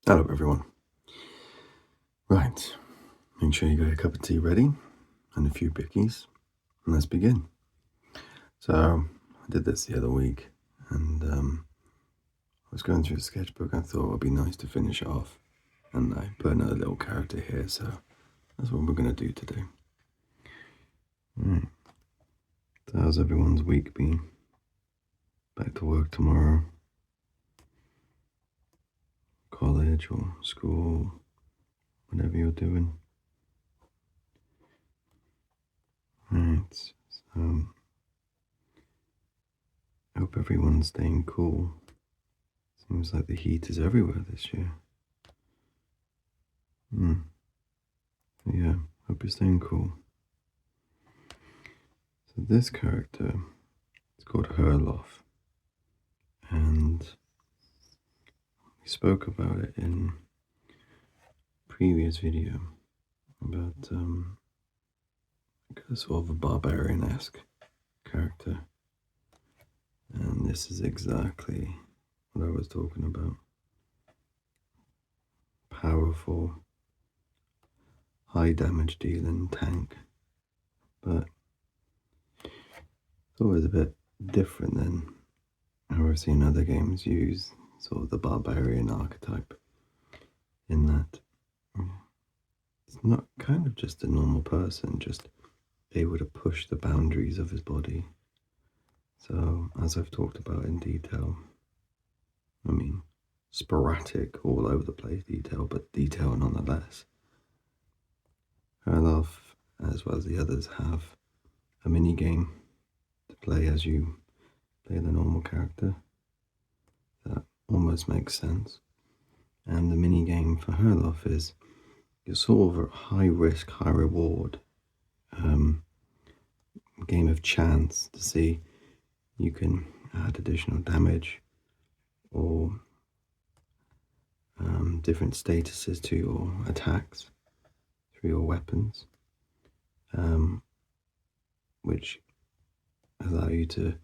Hello, everyone. Right, make sure you got a cup of tea ready and a few bickies, and let's begin. So, I did this the other week, and I was going through the sketchbook. I thought it would be nice to finish it off, and I put another little character here, so that's what we're going to do today. Alright, so how's everyone's week been? Back to work tomorrow? College or school? Whatever you're doing? Alright, so I hope everyone's staying cool. Seems like the heat is everywhere this year. Yeah, hope you're staying cool. So this character is called Herloff, and we spoke about it in a previous video about sort of a barbarian-esque character, and this is exactly what I was talking about. Powerful, high damage dealing tank, but it's always a bit different than how I've seen other games use sort of the barbarian archetype, in that it's not kind of just a normal person, just able to push the boundaries of his body. So, as I've talked about in detail, I mean, sporadic, all over the place detail, but detail nonetheless. Herloff, as well as the others, have a mini game to play as you play the normal character. That almost makes sense. And the mini game for Herloff is you're sort of a high risk, high reward game of chance to see you can add additional damage or different statuses to your attacks through your weapons, which allow you to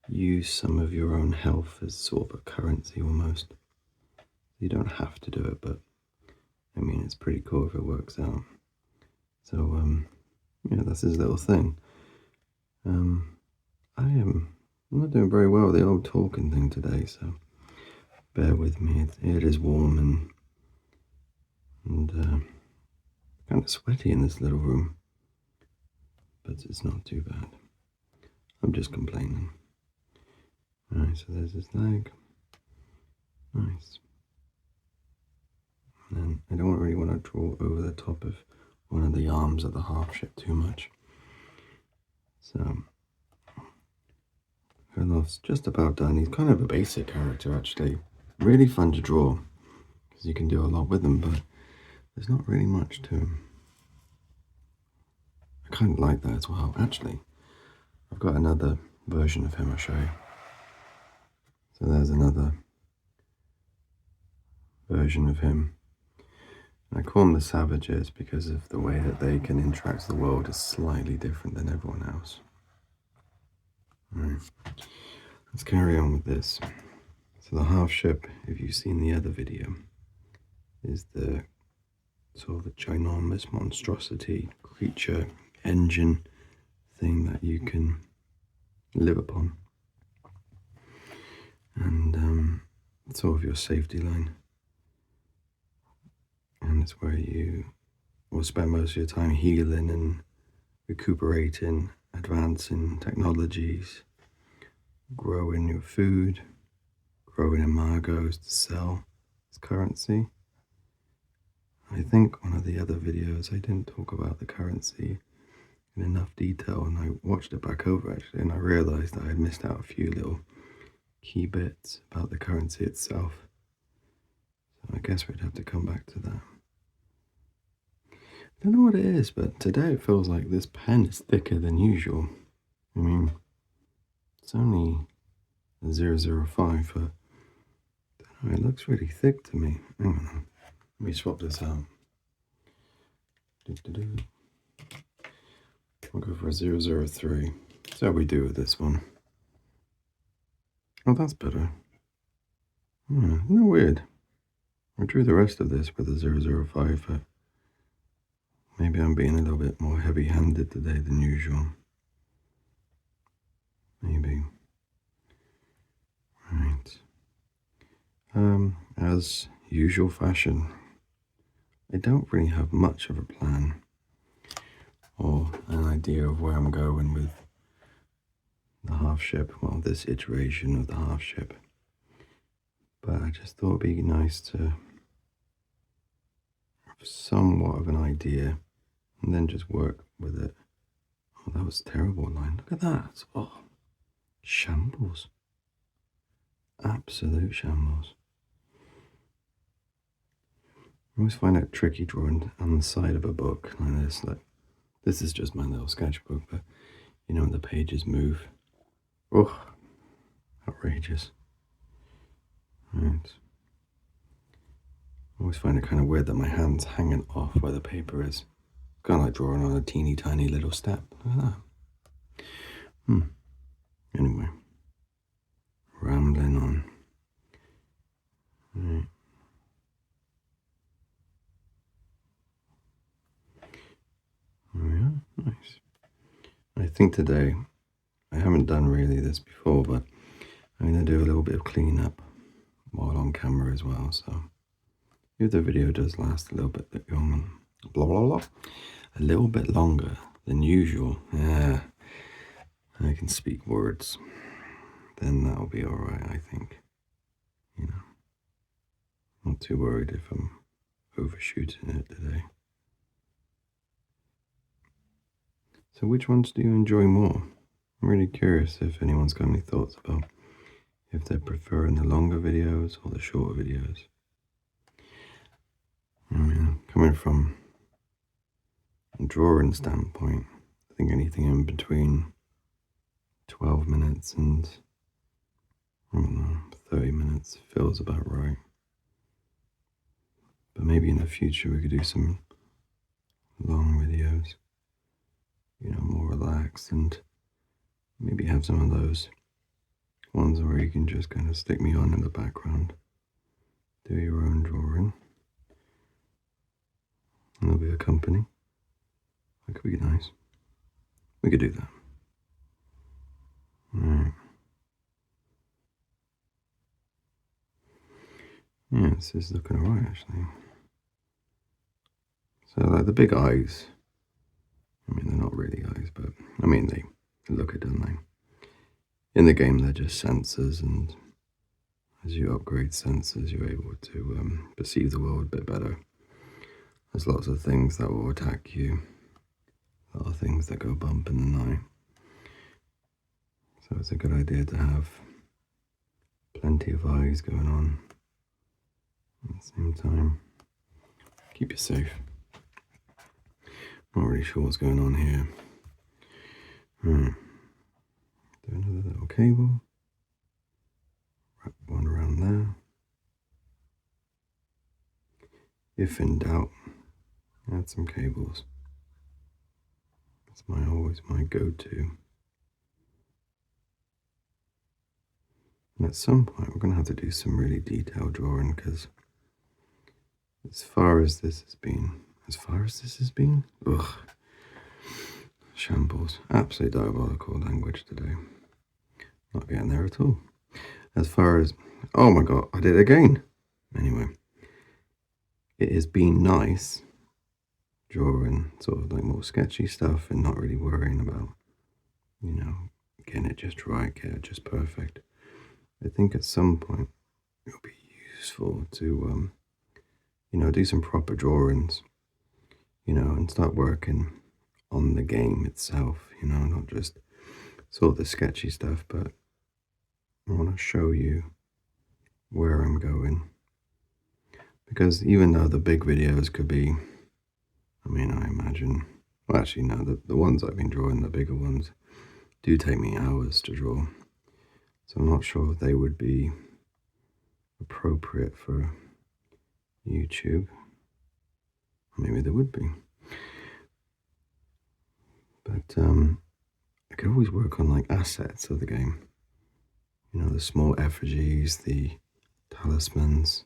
use some of your own health as sort of a currency almost. You don't have to do it, but I mean, it's pretty cool if it works out. So, yeah, that's his little thing. I'm not doing very well with the old talking thing today, so bear with me. It is warm and kind of sweaty in this little room, but it's not too bad. I'm just complaining. Alright, so there's his leg. Nice. And then I don't really want to draw over the top of one of the arms of the half ship too much. So, Herloff's just about done. He's kind of a basic character, actually. Really fun to draw, because you can do a lot with him, but there's not really much to him. I kind of like that as well. Actually, I've got another version of him I'll show you. So there's another version of him. I call them the Savages because of the way that they can interact with the world is slightly different than everyone else. Alright, let's carry on with this. So the half ship, if you've seen the other video, is the sort of a ginormous monstrosity, creature, engine thing that you can live upon. And it's sort of your safety line. And it's where you will spend most of your time healing and recuperating, advancing technologies, growing your food, growing embargoes to sell as currency. I think one of the other videos I didn't talk about the currency in enough detail, and I watched it back over actually, and I realized that I had missed out a few little key bits about the currency itself. So I guess we'd have to come back to that. I don't know what it is, but today it feels like this pen is thicker than usual. I mean, it's only a 005, but it looks really thick to me. Hang on, let me swap this out. I'll go for a 003. That's how we do with this one. Oh, that's better. Isn't that weird? I drew the rest of this with a 005, but maybe I'm being a little bit more heavy-handed today than usual. Maybe. Right. As usual fashion, I don't really have much of a plan or an idea of where I'm going with the half ship, well, this iteration of the half ship. But I just thought it'd be nice to have somewhat of an idea and then just work with it. Oh, that was a terrible line. Look at that. Oh, shambles. Absolute shambles. I always find it tricky drawing on the side of a book like this. Like, this is just my little sketchbook, but you know, the pages move. Oh, outrageous. Right. I always find it kind of weird that my hand's hanging off where the paper is. Kind of like drawing on a teeny tiny little step. Look at that. Anyway, rambling on. Right. Oh yeah, nice. I think today, I haven't done really this before, but I'm going to do a little bit of cleanup while on camera as well. So if the video does last a little bit a little bit longer than usual, yeah, I can speak words, then that'll be alright, I think. You know, not too worried if I'm overshooting it today. So which ones do you enjoy more? I'm really curious if anyone's got any thoughts about if they're preferring the longer videos or the shorter videos. I mean, coming from a drawing standpoint, I think anything in between 12 minutes and, I don't know, 30 minutes feels about right. But maybe in the future we could do some long videos, you know, more relaxed, and maybe have some of those ones where you can just kind of stick me on in the background, do your own drawing, and there'll be a company. That could be nice. We could do that. Alright. Yeah, this is looking alright actually. So like the big eyes, I mean they're not really eyes, but I mean they look it, don't they? In the game they're just sensors, and as you upgrade sensors you're able to perceive the world a bit better. There's lots of things that will attack you, a lot of things that go bump in the night. So it's a good idea to have plenty of eyes going on at the same time. Keep you safe. Not really sure what's going on here. Right. Do another little cable. Wrap one around there. If in doubt, add some cables. That's always my go-to. And at some point we're going to have to do some really detailed drawing, because as far as this has been, ugh, shambles. Absolutely diabolical language today. Not getting there at all. As far as, oh my god, I did it again. Anyway, it has been nice drawing sort of like more sketchy stuff and not really worrying about, you know, getting it just right, get it just perfect. I think at some point it'll be useful to, you know, do some proper drawings, you know, and start working on the game itself, you know, not just sort of the sketchy stuff, but I want to show you where I'm going. Because even though the big videos could be, I mean, I imagine, well, actually, no, the ones I've been drawing, the bigger ones, do take me hours to draw. So I'm not sure if they would be appropriate for YouTube. Maybe they would be. But I could always work on like assets of the game. You know, the small effigies, the talismans,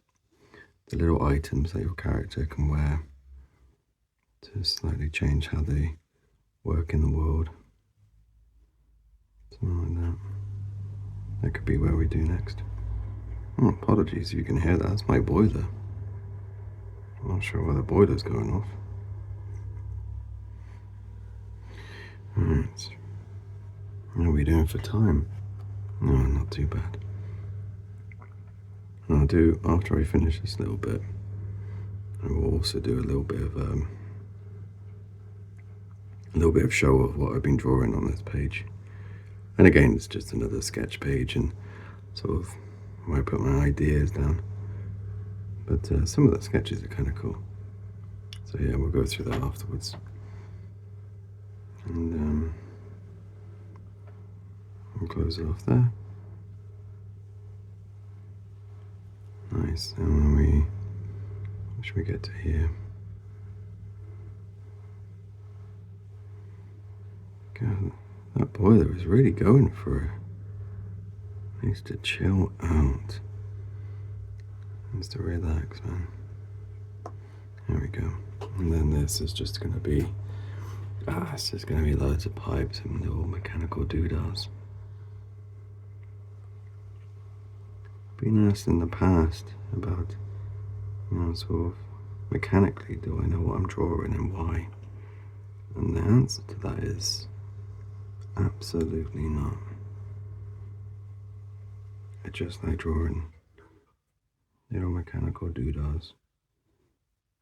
the little items that your character can wear to slightly change how they work in the world. Something like that. That could be where we do next. Oh, apologies if you can hear that. That's my boiler. I'm not sure why the boiler's going off. Alright. What are we doing for time? No, not too bad. I'll do, after I finish this little bit, I will also do a little bit of show of what I've been drawing on this page. And again, it's just another sketch page and sort of where I put my ideas down. But some of the sketches are kind of cool. So yeah, we'll go through that afterwards. And we'll close it off there. Nice. And when we, should we get to here? God, that boiler is really going for it. Needs to chill out. Needs to relax, man. There we go. And then this is just going to be, it's just going to be loads of pipes and little mechanical doodahs. Been asked in the past about, sort of mechanically, do I know what I'm drawing and why? And the answer to that is absolutely not. I just like drawing little mechanical doodahs.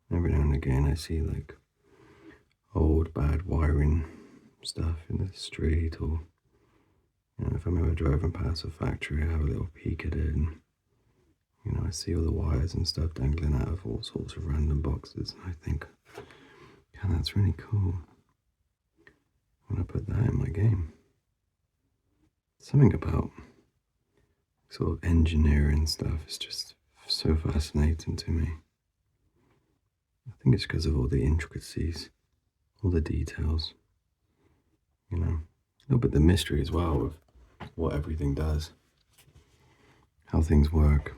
Every now and again I see like old bad wiring stuff in the street, or if I'm ever driving past a factory, I have a little peek at it, and I see all the wires and stuff dangling out of all sorts of random boxes, and I think, yeah, that's really cool. I want to put that in my game. Something about sort of engineering stuff is just so fascinating to me. I think it's because of all the intricacies, all the details, a little bit the mystery as well of what everything does, how things work.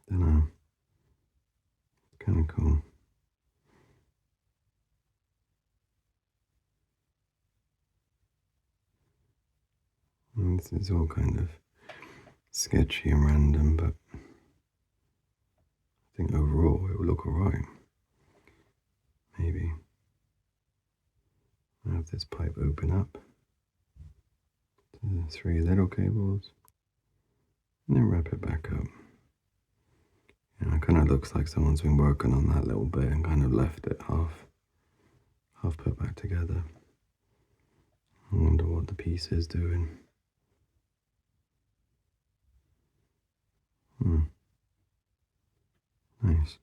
I don't know. Kind of cool. And this is all kind of sketchy and random, but I think overall it will look alright. Maybe. I have this pipe open up to the 3 little cables, and then wrap it back up. It kind of looks like someone's been working on that little bit and kind of left it half put back together. I wonder what the piece is doing. Nice.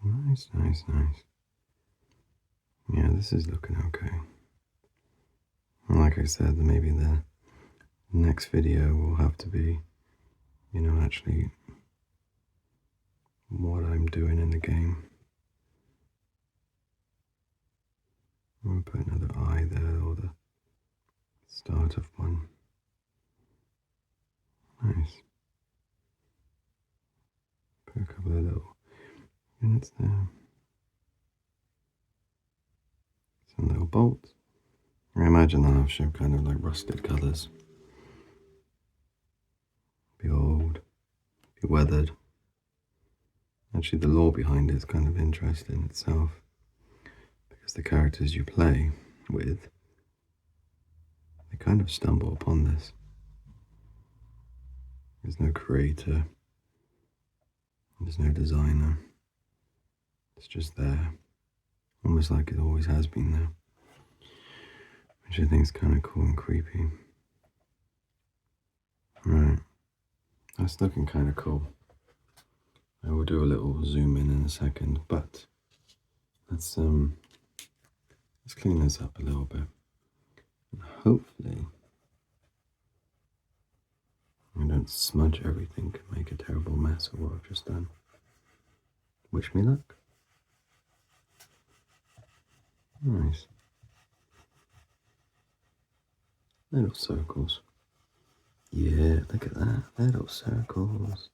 Nice. Yeah, this is looking okay. And like I said, maybe the next video will have to be, actually what I'm doing in the game. I'm going to put another eye there, or the start of one. Nice. Put a couple of little units there. Some little bolts. I imagine that I'll show kind of like rusted colours. Be old, be weathered. Actually, the lore behind it is kind of interesting itself, because the characters you play with, they kind of stumble upon this. There's no creator, there's no designer. It's just there, almost like it always has been there, which I think is kind of cool and creepy. Right, that's looking kind of cool. I will do a little zoom in a second, but let's clean this up a little bit, and hopefully I don't smudge everything and make a terrible mess of what I've just done. Wish me luck. Nice. Little circles. Yeah, look at that. Little circles.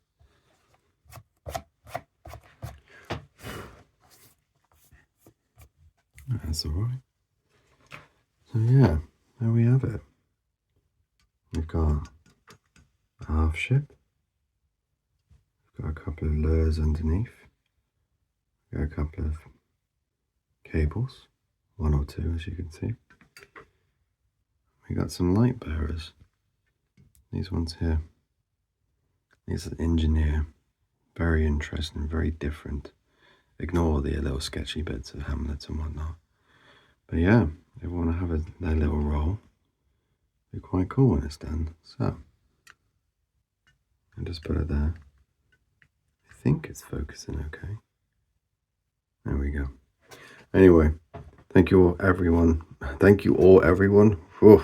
That's alright. So yeah, there we have it. We've got a half ship. We've got a couple of lures underneath. We've got a couple of cables. One or two, as you can see. We got some light bearers. These ones here. These are engineer. Very interesting, very different. Ignore the little sketchy bits of Hamlet and whatnot. But yeah, if you want to have their little role, it'd be quite cool when it's done. So, I'll just put it there. I think it's focusing okay. There we go. Anyway, thank you all, everyone. Thank you all, everyone. Whew,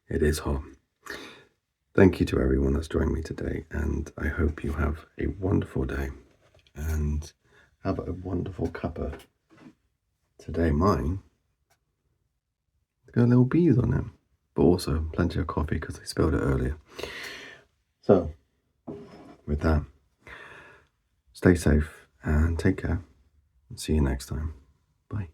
it is hot. Thank you to everyone that's joined me today, and I hope you have a wonderful day and have a wonderful cuppa. Today, mine got little bees on it, but also plenty of coffee because I spilled it earlier. So, with that, stay safe and take care. See you next time. Bye.